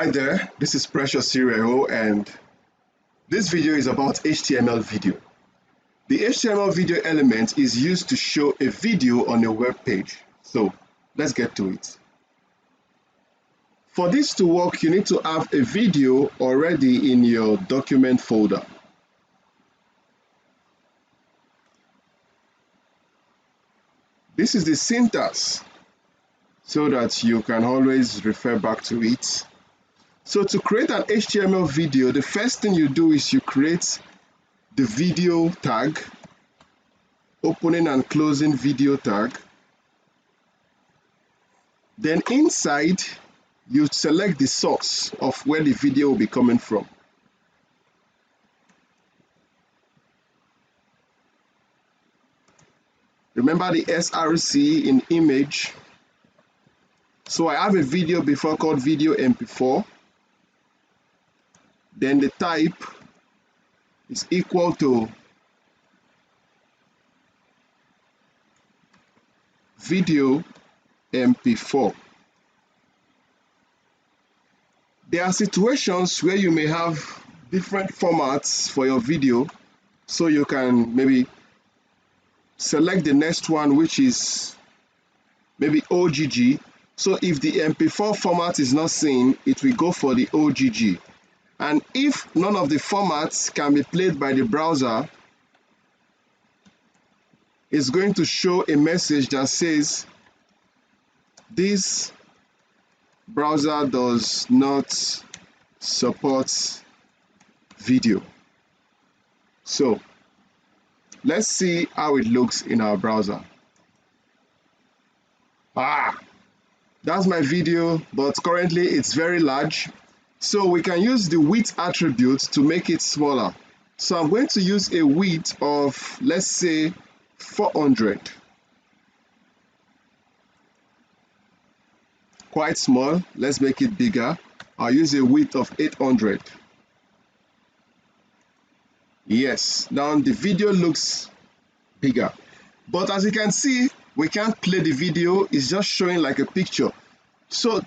Hi there, this is Precious Sireo, and this video is about HTML video. The HTML video element is used to show a video on a web page. So let's get to it. For this to work, you need to have a video already in your document folder. This is the syntax so that you can always refer back to it. So to create an HTML video, the first thing you do is you create the video tag, opening and closing video tag. Then inside, you select the source of where the video will be coming from. Remember the src in image. So I have a video before called video mp4. Then the type is equal to video mp4. There are situations where you may have different formats for your video, so you can maybe select the next one, which is maybe OGG. So if the mp4 format is not seen, it will go for the OGG. And if none of the formats can be played by the browser, it's going to show a message that says this browser does not support video. So let's see how it looks in our browser. That's my video, but currently it's very large. So we can use the width attribute to make it smaller. So I'm going to use a width of, let's say, 400. Quite small. Let's make it bigger. I'll use a width of 800. Yes, now the video looks bigger. But as you can see, we can't play the video. It's just showing like a picture. So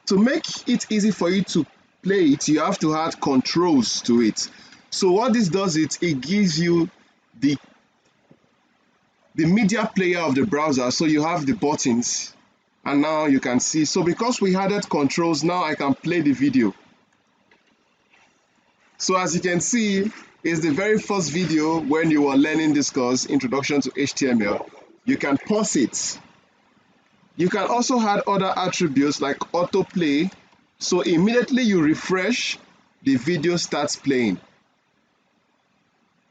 to make it easy for you to play it, you have to add controls to it. So what this does is it gives you the media player of the browser. So you have the buttons, and now you can see. So because we added controls, now I can play the video. So as you can see, it's the very first video when you are learning this course, Introduction to HTML. You can pause it. You can also add other attributes like autoplay. So immediately you refresh, the video starts playing.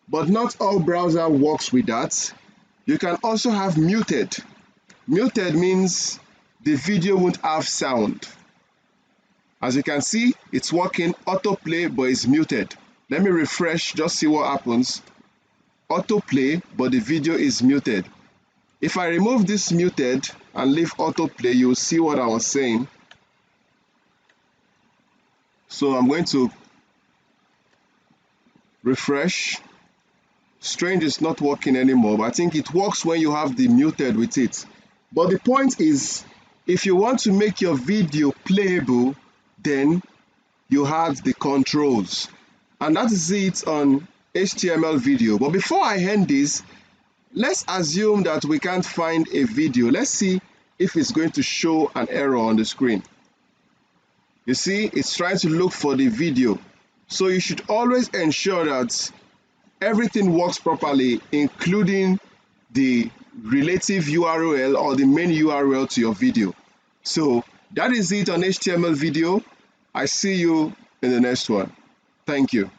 But not all browser works with that. You can also have muted. Muted means the video won't have sound. As you can see, it's working autoplay, but it's muted. Let me refresh, just see what happens. Autoplay, but the video is muted. If I remove this muted and leave autoplay, you'll see what I was saying. So I'm going to refresh. Strange is not working anymore, but I think it works when you have the muted with it. But the point is, if you want to make your video playable, then you add the controls. And that is it on HTML video. But before I end this, let's assume that we can't find a video. Let's see if it's going to show an error on the screen. You see, it's trying to look for the video. So you should always ensure that everything works properly, including the relative URL or the main URL to your video. So that is it on HTML video. I see you in the next one. Thank you.